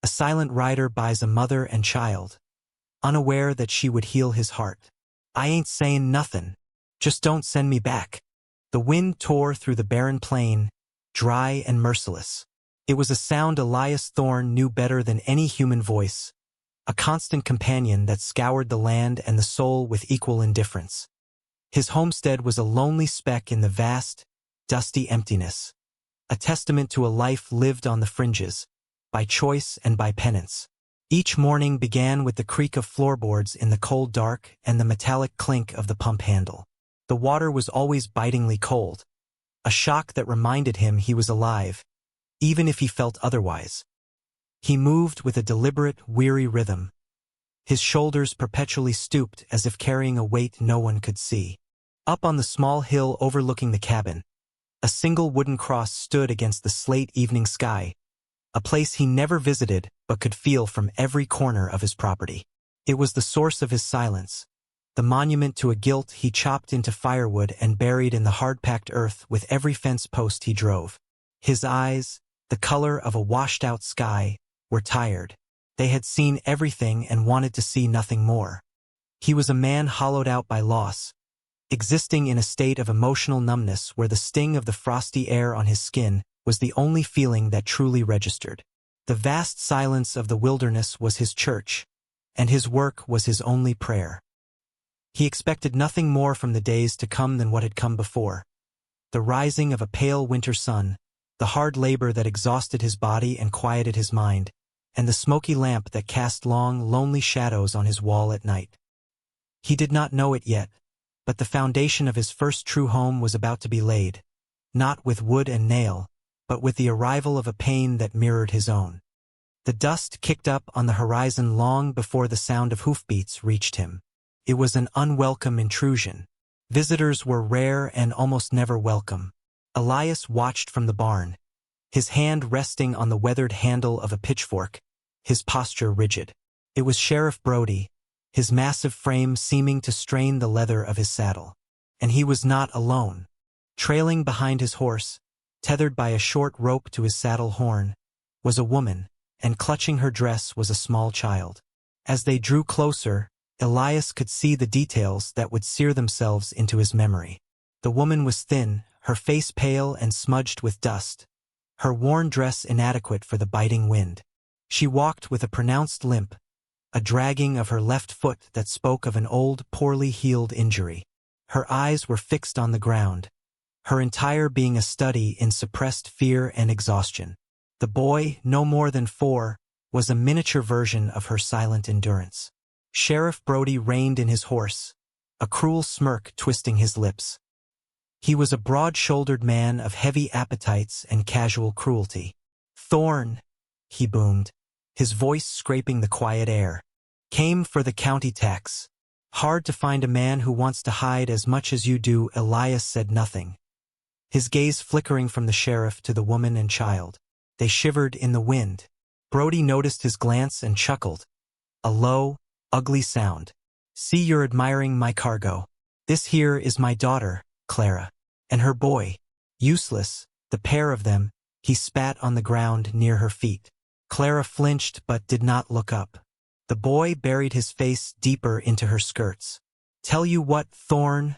A silent rider buys a mother and child, unaware that she would heal his heart. I ain't sayin' nothin'. Just don't send me back. The wind tore through the barren plain, dry and merciless. It was a sound Elias Thorne knew better than any human voice, a constant companion that scoured the land and the soul with equal indifference. His homestead was a lonely speck in the vast, dusty emptiness, a testament to a life lived on the fringes, by choice and by penance. Each morning began with the creak of floorboards in the cold dark and the metallic clink of the pump handle. The water was always bitingly cold, a shock that reminded him he was alive, even if he felt otherwise. He moved with a deliberate, weary rhythm, his shoulders perpetually stooped as if carrying a weight no one could see. Up on the small hill overlooking the cabin, a single wooden cross stood against the slate evening sky, a place he never visited but could feel from every corner of his property. It was the source of his silence, the monument to a guilt he chopped into firewood and buried in the hard-packed earth with every fence post he drove. His eyes, the color of a washed-out sky, were tired. They had seen everything and wanted to see nothing more. He was a man hollowed out by loss, existing in a state of emotional numbness where the sting of the frosty air on his skin was the only feeling that truly registered. The vast silence of the wilderness was his church, and his work was his only prayer. He expected nothing more from the days to come than what had come before. The rising of a pale winter sun, the hard labor that exhausted his body and quieted his mind, and the smoky lamp that cast long, lonely shadows on his wall at night. He did not know it yet, but the foundation of his first true home was about to be laid, not with wood and nail, but with the arrival of a pain that mirrored his own. The dust kicked up on the horizon long before the sound of hoofbeats reached him. It was an unwelcome intrusion. Visitors were rare and almost never welcome. Elias watched from the barn, his hand resting on the weathered handle of a pitchfork, his posture rigid. It was Sheriff Brody, his massive frame seeming to strain the leather of his saddle. And he was not alone. Trailing behind his horse, tethered by a short rope to his saddle horn, was a woman, and clutching her dress was a small child. As they drew closer, Elias could see the details that would sear themselves into his memory. The woman was thin, her face pale and smudged with dust, her worn dress inadequate for the biting wind. She walked with a pronounced limp, a dragging of her left foot that spoke of an old, poorly healed injury. Her eyes were fixed on the ground, her entire being a study in suppressed fear and exhaustion. The boy, no more than 4, was a miniature version of her silent endurance. Sheriff Brody reined in his horse, a cruel smirk twisting his lips. He was a broad-shouldered man of heavy appetites and casual cruelty. "Thorne," he boomed, his voice scraping the quiet air. "Came for the county tax. Hard to find a man who wants to hide as much as you do." Elias said nothing, his gaze flickering from the sheriff to the woman and child. They shivered in the wind. Brody noticed his glance and chuckled. A low, ugly sound. "See, you're admiring my cargo. This here is my daughter, Clara, and her boy. Useless, the pair of them." He spat on the ground near her feet. Clara flinched but did not look up. The boy buried his face deeper into her skirts. "Tell you what, Thorne,"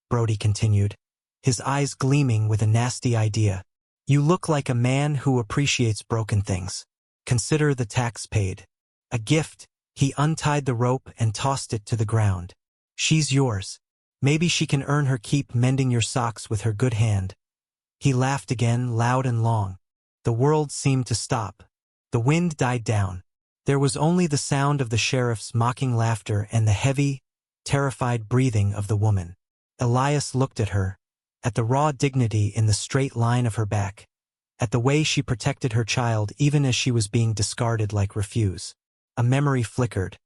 Brody continued, his eyes gleaming with a nasty idea. "You look like a man who appreciates broken things. Consider the tax paid. A gift." He untied the rope and tossed it to the ground. "She's yours. Maybe she can earn her keep mending your socks with her good hand." He laughed again, loud and long. The world seemed to stop. The wind died down. There was only the sound of the sheriff's mocking laughter and the heavy, terrified breathing of the woman. Elias looked at her, at the raw dignity in the straight line of her back, at the way she protected her child even as she was being discarded like refuse. A memory flickered.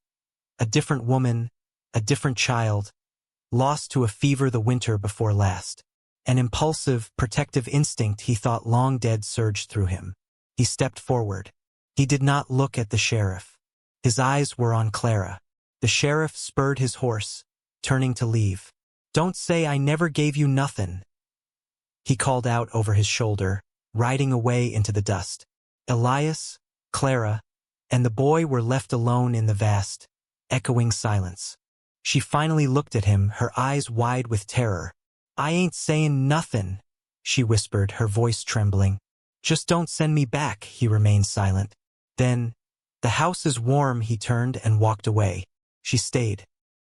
A different woman, a different child, lost to a fever the winter before last. An impulsive, protective instinct he thought long dead surged through him. He stepped forward. He did not look at the sheriff. His eyes were on Clara. The sheriff spurred his horse, turning to leave. "Don't say I never gave you nothin'," he called out over his shoulder, riding away into the dust. Elias, Clara, and the boy were left alone in the vast, echoing silence. She finally looked at him, her eyes wide with terror. "I ain't saying nothin'," she whispered, her voice trembling. "Just don't send me back." He remained silent. Then, "The house is warm," he turned and walked away. She stayed.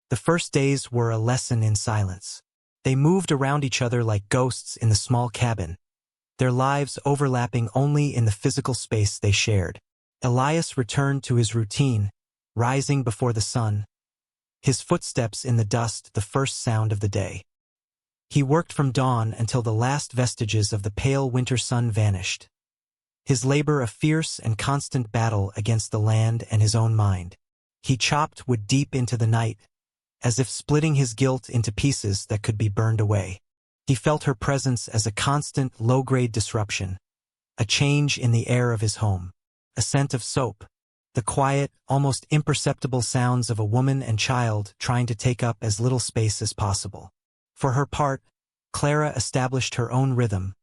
The first days were a lesson in silence. They moved around each other like ghosts in the small cabin, their lives overlapping only in the physical space they shared. Elias returned to his routine, rising before the sun, his footsteps in the dust the first sound of the day. He worked from dawn until the last vestiges of the pale winter sun vanished, his labor a fierce and constant battle against the land and his own mind. He chopped wood deep into the night, as if splitting his guilt into pieces that could be burned away. He felt her presence as a constant, low-grade disruption, a change in the air of his home, a scent of soap, the quiet, almost imperceptible sounds of a woman and child trying to take up as little space as possible. For her part, Clara established her own rhythm,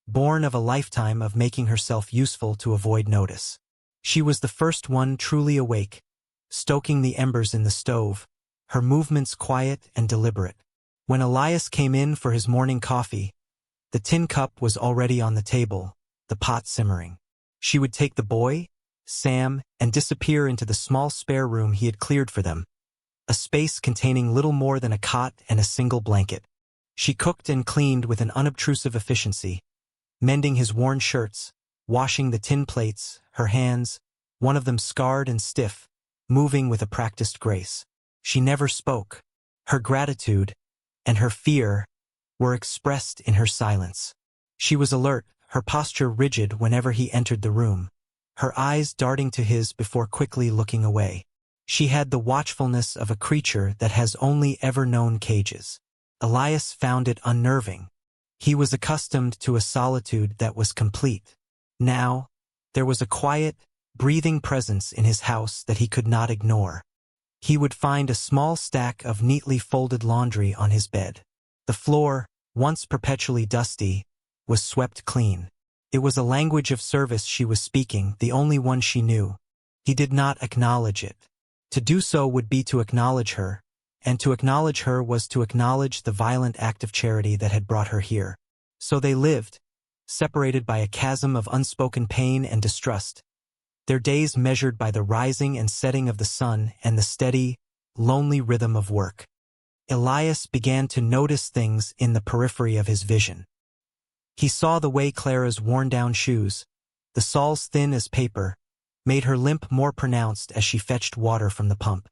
born of a lifetime of making herself useful to avoid notice. She was the first one truly awake, stoking the embers in the stove, her movements quiet and deliberate. When Elias came in for his morning coffee, the tin cup was already on the table, the pot simmering. She would take the boy, Sam, and disappear into the small spare room he had cleared for them, a space containing little more than a cot and a single blanket. She cooked and cleaned with an unobtrusive efficiency, mending his worn shirts, washing the tin plates, her hands, one of them scarred and stiff, moving with a practiced grace. She never spoke. Her gratitude and her fear were expressed in her silence. She was alert, her posture rigid whenever he entered the room, her eyes darting to his before quickly looking away. She had the watchfulness of a creature that has only ever known cages. Elias found it unnerving. He was accustomed to a solitude that was complete. Now, there was a quiet, breathing presence in his house that he could not ignore. He would find a small stack of neatly folded laundry on his bed. The floor, once perpetually dusty, was swept clean. It was a language of service she was speaking, the only one she knew. He did not acknowledge it. To do so would be to acknowledge her, and to acknowledge her was to acknowledge the violent act of charity that had brought her here. So they lived, separated by a chasm of unspoken pain and distrust, their days measured by the rising and setting of the sun and the steady, lonely rhythm of work. Elias began to notice things in the periphery of his vision. He saw the way Clara's worn-down shoes, the soles thin as paper, made her limp more pronounced as she fetched water from the pump.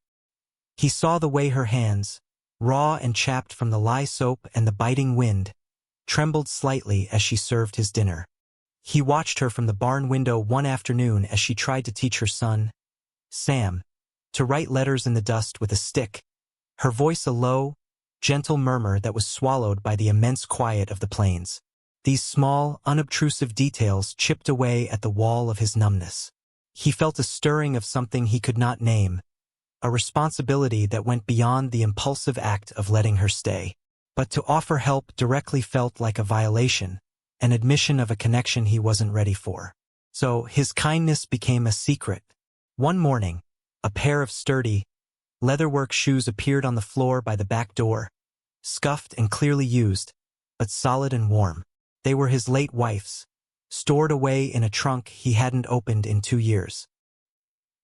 He saw the way her hands, raw and chapped from the lye soap and the biting wind, trembled slightly as she served his dinner. He watched her from the barn window one afternoon as she tried to teach her son, Sam, to write letters in the dust with a stick, her voice a low, gentle murmur that was swallowed by the immense quiet of the plains. These small, unobtrusive details chipped away at the wall of his numbness. He felt a stirring of something he could not name, a responsibility that went beyond the impulsive act of letting her stay. But to offer help directly felt like a violation, an admission of a connection he wasn't ready for. So his kindness became a secret. One morning, a pair of sturdy, leatherwork shoes appeared on the floor by the back door, scuffed and clearly used, but solid and warm. They were his late wife's, stored away in a trunk he hadn't opened in 2 years.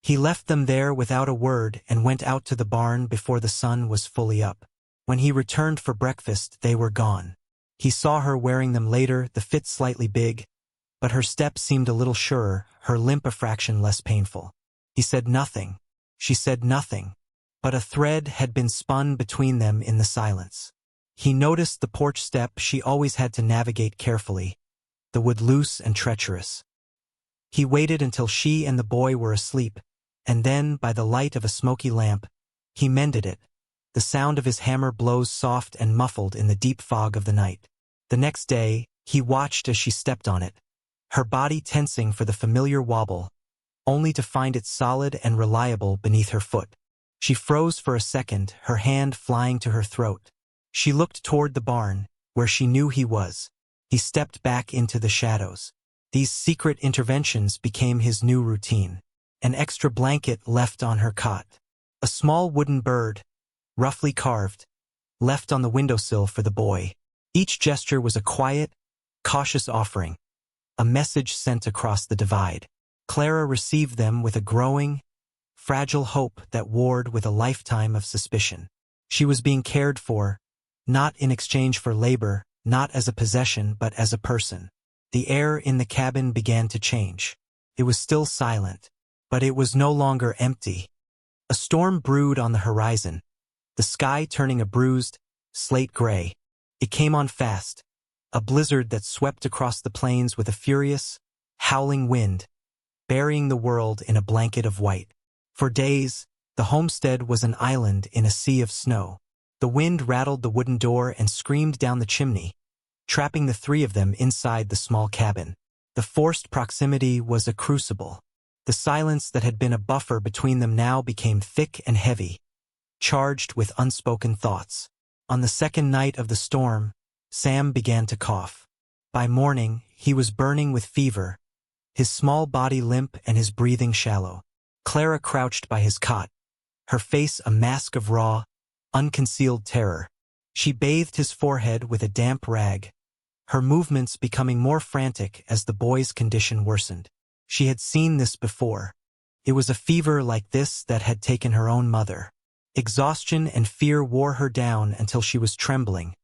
He left them there without a word and went out to the barn before the sun was fully up. When he returned for breakfast, they were gone. He saw her wearing them later, the fit slightly big, but her step seemed a little surer, her limp a fraction less painful. He said nothing. She said nothing. But a thread had been spun between them in the silence. He noticed the porch step she always had to navigate carefully, the wood loose and treacherous. He waited until she and the boy were asleep, and then, by the light of a smoky lamp, he mended it, the sound of his hammer blows soft and muffled in the deep fog of the night. The next day, he watched as she stepped on it, her body tensing for the familiar wobble, only to find it solid and reliable beneath her foot. She froze for a second, her hand flying to her throat. She looked toward the barn, where she knew he was. He stepped back into the shadows. These secret interventions became his new routine. an extra blanket left on her cot, a small wooden bird, roughly carved, left on the windowsill for the boy. Each gesture was a quiet, cautious offering, a message sent across the divide. Clara received them with a growing, fragile hope that warred with a lifetime of suspicion. She was being cared for, not in exchange for labor, not as a possession but as a person. The air in the cabin began to change. It was still silent, but it was no longer empty. A storm brewed on the horizon, the sky turning a bruised, slate gray. It came on fast, a blizzard that swept across the plains with a furious, howling wind, burying the world in a blanket of white. For days, the homestead was an island in a sea of snow. The wind rattled the wooden door and screamed down the chimney, trapping the three of them inside the small cabin. The forced proximity was a crucible. The silence that had been a buffer between them now became thick and heavy, charged with unspoken thoughts. On the second night of the storm, Sam began to cough. By morning, he was burning with fever, his small body limp and his breathing shallow. Clara crouched by his cot, her face a mask of raw, unconcealed terror. She bathed his forehead with a damp rag, her movements becoming more frantic as the boy's condition worsened. She had seen this before. It was a fever like this that had taken her own mother. Exhaustion and fear wore her down until she was trembling,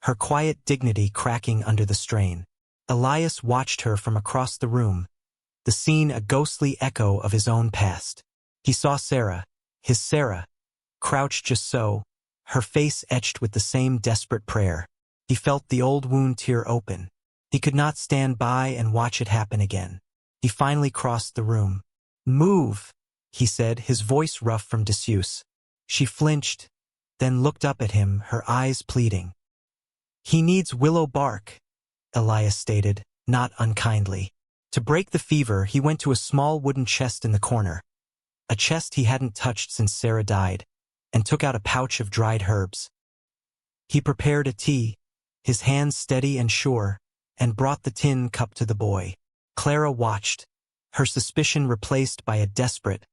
her quiet dignity cracking under the strain. Elias watched her from across the room, the scene a ghostly echo of his own past. He saw Sarah, his Sarah, crouched just so, her face etched with the same desperate prayer. He felt the old wound tear open. He could not stand by and watch it happen again. He finally crossed the room. "Move," he said, his voice rough from disuse. She flinched, then looked up at him, her eyes pleading. "He needs willow bark," Elias stated, not unkindly. To break the fever, he went to a small wooden chest in the corner, a chest he hadn't touched since Sarah died, and took out a pouch of dried herbs. He prepared a tea, his hands steady and sure, and brought the tin cup to the boy. Clara watched, her suspicion replaced by a desperate,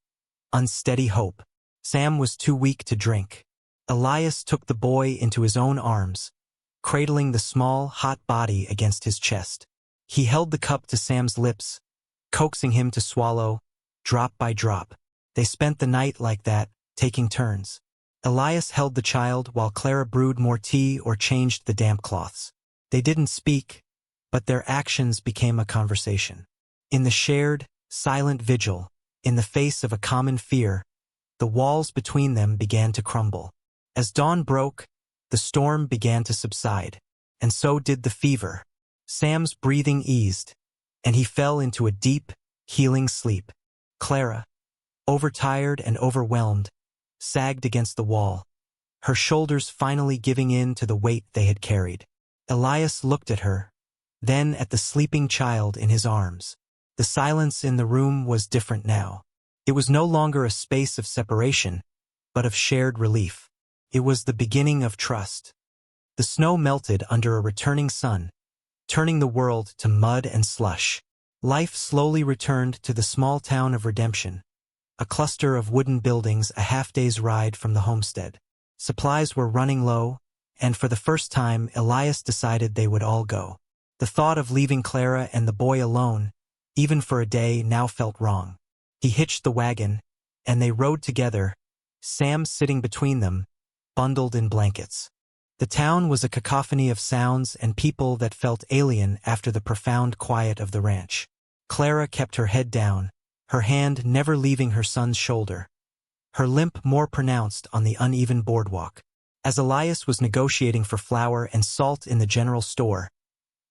unsteady hope. Sam was too weak to drink. Elias took the boy into his own arms, cradling the small, hot body against his chest. He held the cup to Sam's lips, coaxing him to swallow, drop by drop. They spent the night like that, taking turns. Elias held the child while Clara brewed more tea or changed the damp cloths. They didn't speak, but their actions became a conversation. In the shared, silent vigil, in the face of a common fear, the walls between them began to crumble. As dawn broke, the storm began to subside, and so did the fever. Sam's breathing eased, and he fell into a deep, healing sleep. Clara, overtired and overwhelmed, sagged against the wall, her shoulders finally giving in to the weight they had carried. Elias looked at her, then at the sleeping child in his arms. The silence in the room was different now. It was no longer a space of separation, but of shared relief. It was the beginning of trust. The snow melted under a returning sun, turning the world to mud and slush. Life slowly returned to the small town of Redemption, a cluster of wooden buildings a half-day's ride from the homestead. Supplies were running low, and for the first time Elias decided they would all go. The thought of leaving Clara and the boy alone, even for a day, now felt wrong. He hitched the wagon, and they rode together, Sam sitting between them, bundled in blankets. The town was a cacophony of sounds and people that felt alien after the profound quiet of the ranch. Clara kept her head down, her hand never leaving her son's shoulder, her limp more pronounced on the uneven boardwalk. As Elias was negotiating for flour and salt in the general store,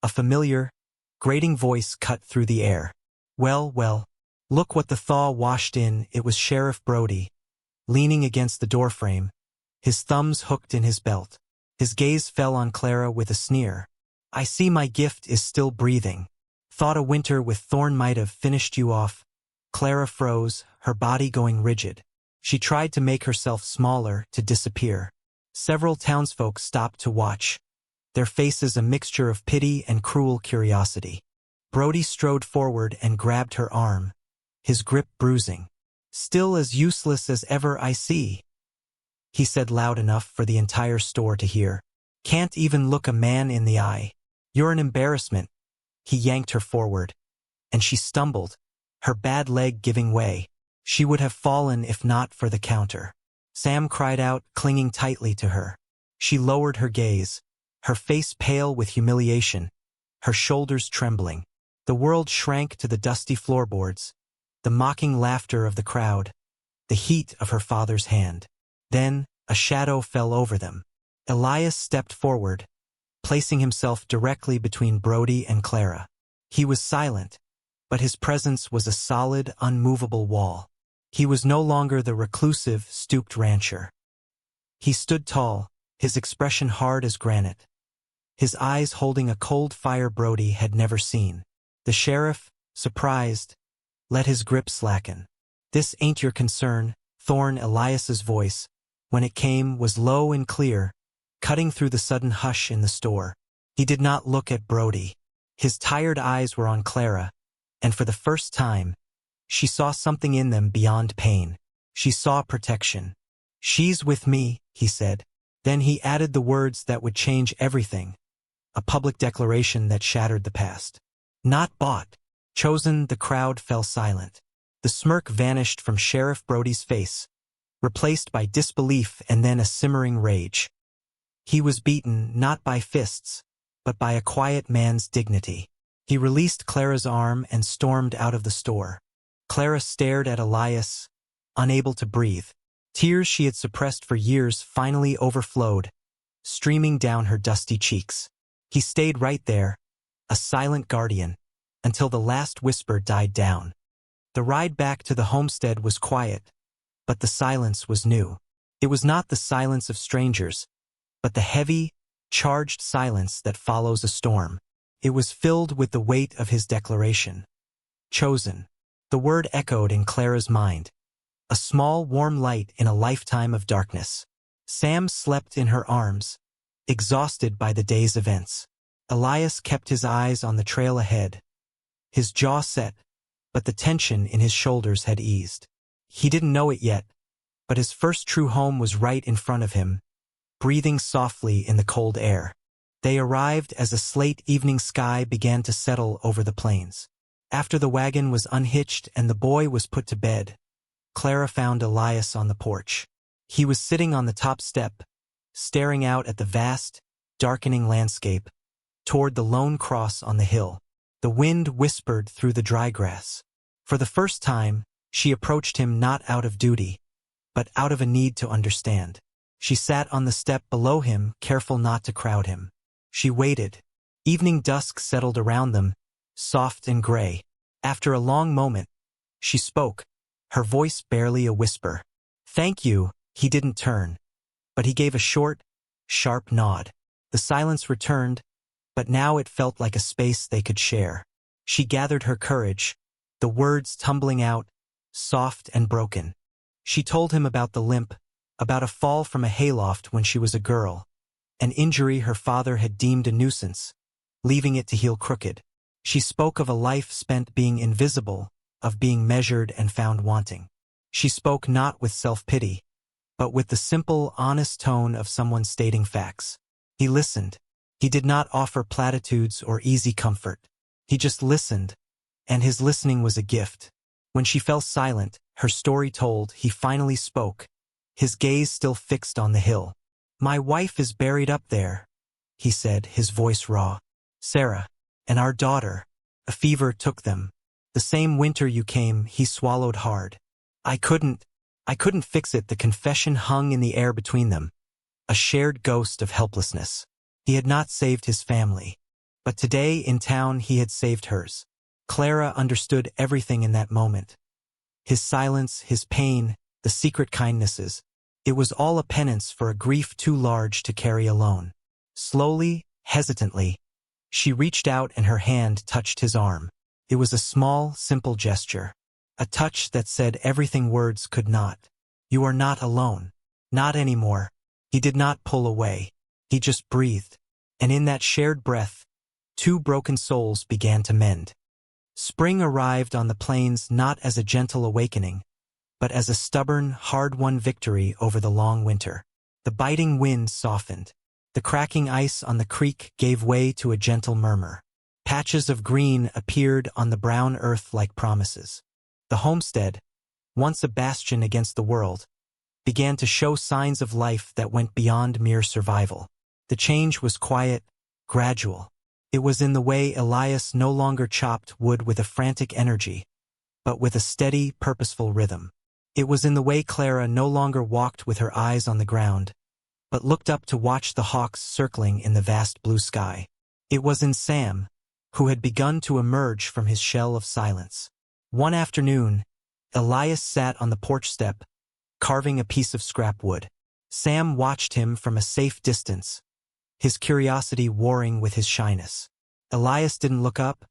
a familiar, grating voice cut through the air. "Well, well, look what the thaw washed in." It was Sheriff Brody, leaning against the doorframe, his thumbs hooked in his belt. His gaze fell on Clara with a sneer. "I see my gift is still breathing. Thought a winter with thorn might have finished you off." Clara froze, her body going rigid. She tried to make herself smaller, to disappear. Several townsfolk stopped to watch, their faces a mixture of pity and cruel curiosity. Brody strode forward and grabbed her arm, his grip bruising. Still as useless as ever, I see, he said loud enough for the entire store to hear. Can't even look a man in the eye. You're an embarrassment. He yanked her forward, and she stumbled, her bad leg giving way. She would have fallen if not for the counter. Sam cried out, clinging tightly to her. She lowered her gaze, her face pale with humiliation, her shoulders trembling. The world shrank to the dusty floorboards, the mocking laughter of the crowd, the heat of her father's hand. Then, a shadow fell over them. Elias stepped forward, placing himself directly between Brody and Clara. He was silent, but his presence was a solid, unmovable wall. He was no longer the reclusive, stooped rancher. He stood tall, his expression hard as granite, his eyes holding a cold fire Brody had never seen. The sheriff, surprised, let his grip slacken. This ain't your concern, Thorne. Elias's voice, when it came, was low and clear, cutting through the sudden hush in the store. He did not look at Brody. His tired eyes were on Clara, and for the first time, she saw something in them beyond pain. She saw protection. She's with me, he said. Then he added the words that would change everything, a public declaration that shattered the past. Not bought. Chosen. The crowd fell silent. The smirk vanished from Sheriff Brody's face, replaced by disbelief and then a simmering rage. He was beaten not by fists, but by a quiet man's dignity. He released Clara's arm and stormed out of the store. Clara stared at Elias, unable to breathe. Tears she had suppressed for years finally overflowed, streaming down her dusty cheeks. He stayed right there, a silent guardian, until the last whisper died down. The ride back to the homestead was quiet, but the silence was new. It was not the silence of strangers, but the heavy, charged silence that follows a storm. It was filled with the weight of his declaration. Chosen. The word echoed in Clara's mind, a small, warm light in a lifetime of darkness. Sam slept in her arms, exhausted by the day's events. Elias kept his eyes on the trail ahead, his jaw set, but the tension in his shoulders had eased. He didn't know it yet, but his first true home was right in front of him, breathing softly in the cold air. They arrived as a slate evening sky began to settle over the plains. After the wagon was unhitched and the boy was put to bed, Clara found Elias on the porch. He was sitting on the top step, staring out at the vast, darkening landscape, toward the lone cross on the hill. The wind whispered through the dry grass. For the first time, she approached him not out of duty, but out of a need to understand. She sat on the step below him, careful not to crowd him. She waited. Evening dusk settled around them, soft and gray. After a long moment, she spoke, her voice barely a whisper. Thank you. He didn't turn, but he gave a short, sharp nod. The silence returned, but now it felt like a space they could share. She gathered her courage, the words tumbling out, soft and broken. She told him about the limp, about a fall from a hayloft when she was a girl, an injury her father had deemed a nuisance, leaving it to heal crooked. She spoke of a life spent being invisible, of being measured and found wanting. She spoke not with self-pity, but with the simple, honest tone of someone stating facts. He listened. He did not offer platitudes or easy comfort. He just listened, and his listening was a gift. When she fell silent, her story told, he finally spoke, his gaze still fixed on the hill. My wife is buried up there, he said, his voice raw. Sarah, and our daughter. A fever took them. The same winter you came, he swallowed hard. I couldn't fix it. The confession hung in the air between them, a shared ghost of helplessness. He had not saved his family, but today in town he had saved hers. Clara understood everything in that moment. His silence, his pain, the secret kindnesses. It was all a penance for a grief too large to carry alone. Slowly, hesitantly, she reached out and her hand touched his arm. It was a small, simple gesture, a touch that said everything words could not. You are not alone. Not anymore. He did not pull away. He just breathed, and in that shared breath, two broken souls began to mend. Spring arrived on the plains not as a gentle awakening, but as a stubborn, hard-won victory over the long winter. The biting wind softened. The cracking ice on the creek gave way to a gentle murmur. Patches of green appeared on the brown earth like promises. The homestead, once a bastion against the world, began to show signs of life that went beyond mere survival. The change was quiet, gradual. It was in the way Elias no longer chopped wood with a frantic energy, but with a steady, purposeful rhythm. It was in the way Clara no longer walked with her eyes on the ground, but looked up to watch the hawks circling in the vast blue sky. It was in Sam, who had begun to emerge from his shell of silence. One afternoon, Elias sat on the porch step, carving a piece of scrap wood. Sam watched him from a safe distance, his curiosity warring with his shyness. Elias didn't look up,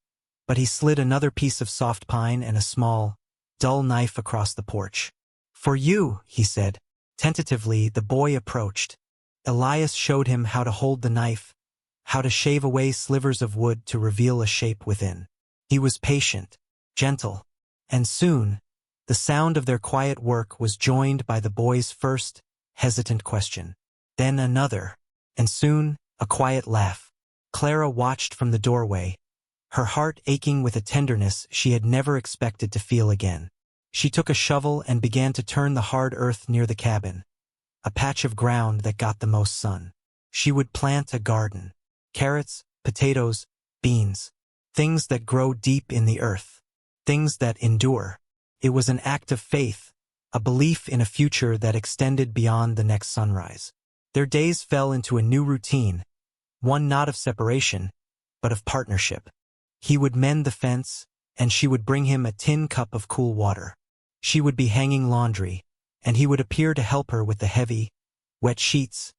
but he slid another piece of soft pine and a small, dull knife across the porch. "For you," he said. Tentatively, the boy approached. Elias showed him how to hold the knife, how to shave away slivers of wood to reveal a shape within. He was patient, gentle, and soon, the sound of their quiet work was joined by the boy's first, hesitant question. Then another, and soon, a quiet laugh. Clara watched from the doorway, her heart aching with a tenderness she had never expected to feel again. She took a shovel and began to turn the hard earth near the cabin, a patch of ground that got the most sun. She would plant a garden. Carrots, potatoes, beans. Things that grow deep in the earth. Things that endure. It was an act of faith, a belief in a future that extended beyond the next sunrise. Their days fell into a new routine, one not of separation, but of partnership. He would mend the fence, and she would bring him a tin cup of cool water. She would be hanging laundry, and he would appear to help her with the heavy, wet sheets,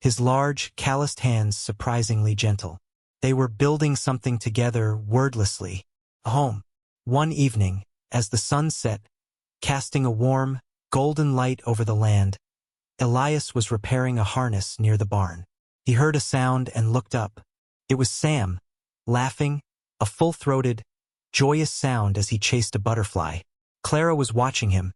his large, calloused hands surprisingly gentle. They were building something together wordlessly, a home. One evening, as the sun set, casting a warm, golden light over the land, Elias was repairing a harness near the barn. He heard a sound and looked up. It was Sam, laughing, a full-throated, joyous sound as he chased a butterfly. Clara was watching him,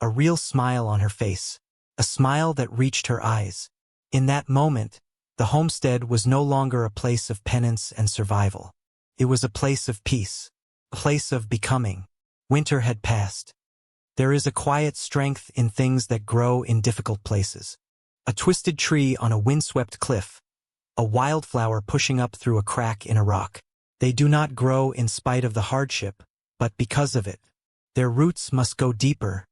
a real smile on her face, a smile that reached her eyes. In that moment, the homestead was no longer a place of penance and survival. It was a place of peace, a place of becoming. Winter had passed. There is a quiet strength in things that grow in difficult places. A twisted tree on a windswept cliff, a wildflower pushing up through a crack in a rock. They do not grow in spite of the hardship, but because of it. Their roots must go deeper,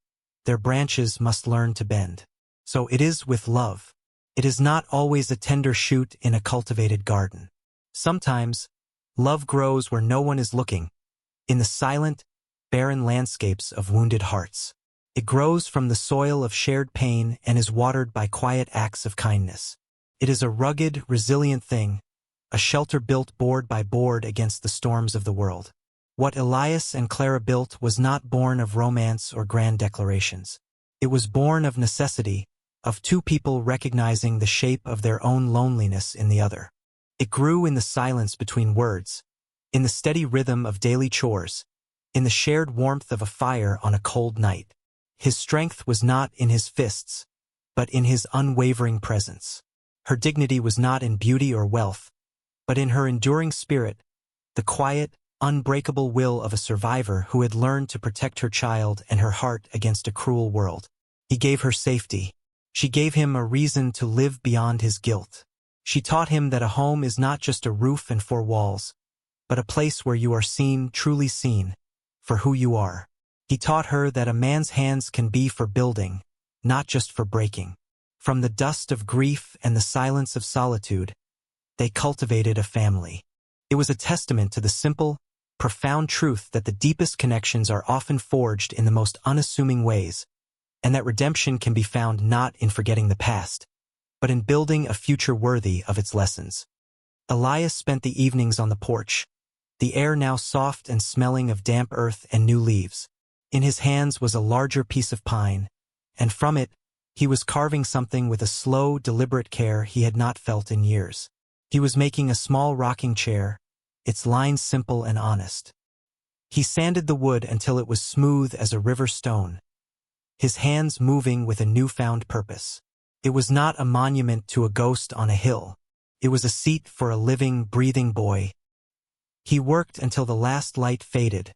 their branches must learn to bend. So it is with love. It is not always a tender shoot in a cultivated garden. Sometimes, love grows where no one is looking, in the silent, barren landscapes of wounded hearts. It grows from the soil of shared pain and is watered by quiet acts of kindness. It is a rugged, resilient thing, a shelter built board by board against the storms of the world. What Elias and Clara built was not born of romance or grand declarations. It was born of necessity, of two people recognizing the shape of their own loneliness in the other. It grew in the silence between words, in the steady rhythm of daily chores, in the shared warmth of a fire on a cold night. His strength was not in his fists, but in his unwavering presence. Her dignity was not in beauty or wealth, but in her enduring spirit, the quiet, unbreakable will of a survivor who had learned to protect her child and her heart against a cruel world. He gave her safety. She gave him a reason to live beyond his guilt. She taught him that a home is not just a roof and four walls, but a place where you are seen, truly seen, for who you are. He taught her that a man's hands can be for building, not just for breaking. From the dust of grief and the silence of solitude, they cultivated a family. It was a testament to the simple, profound truth that the deepest connections are often forged in the most unassuming ways, and that redemption can be found not in forgetting the past, but in building a future worthy of its lessons. Elias spent the evenings on the porch, the air now soft and smelling of damp earth and new leaves. In his hands was a larger piece of pine, and from it, he was carving something with a slow, deliberate care he had not felt in years. He was making a small rocking chair, its lines simple and honest. He sanded the wood until it was smooth as a river stone, his hands moving with a newfound purpose. It was not a monument to a ghost on a hill. It was a seat for a living, breathing boy. He worked until the last light faded,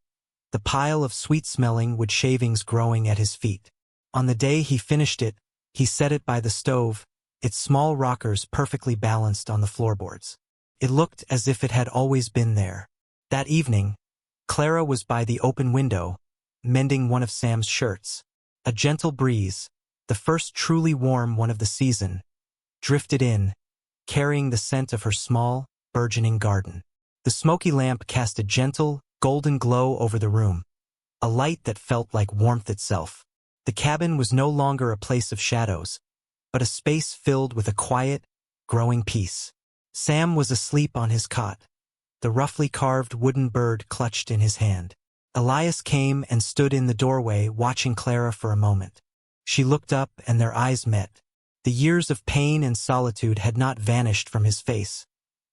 the pile of sweet-smelling wood shavings growing at his feet. On the day he finished it, he set it by the stove, its small rockers perfectly balanced on the floorboards. It looked as if it had always been there. That evening, Clara was by the open window, mending one of Sam's shirts. A gentle breeze, the first truly warm one of the season, drifted in, carrying the scent of her small, burgeoning garden. The smoky lamp cast a gentle, golden glow over the room, a light that felt like warmth itself. The cabin was no longer a place of shadows, but a space filled with a quiet, growing peace. Sam was asleep on his cot, the roughly carved wooden bird clutched in his hand. Elias came and stood in the doorway watching Clara for a moment. She looked up and their eyes met. The years of pain and solitude had not vanished from his face,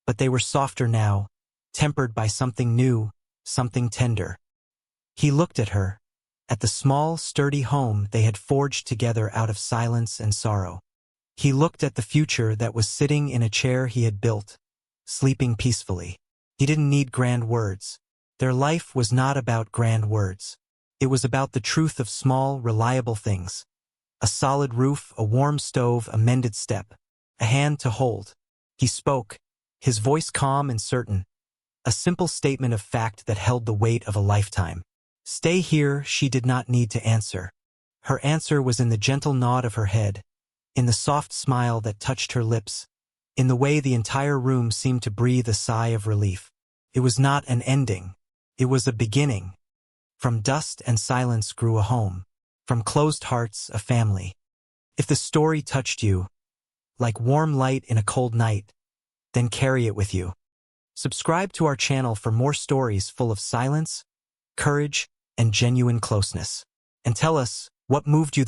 but they were softer now, tempered by something new, something tender. He looked at her, at the small, sturdy home they had forged together out of silence and sorrow. He looked at the future that was sitting in a chair he had built, sleeping peacefully. He didn't need grand words. Their life was not about grand words. It was about the truth of small, reliable things. A solid roof, a warm stove, a mended step, a hand to hold. He spoke, his voice calm and certain, a simple statement of fact that held the weight of a lifetime. Stay here, she did not need to answer. Her answer was in the gentle nod of her head, in the soft smile that touched her lips, in the way the entire room seemed to breathe a sigh of relief. It was not an ending. It was a beginning. From dust and silence grew a home. From closed hearts, a family. If the story touched you, like warm light in a cold night, then carry it with you. Subscribe to our channel for more stories full of silence, courage, and genuine closeness. And tell us what moved you the most.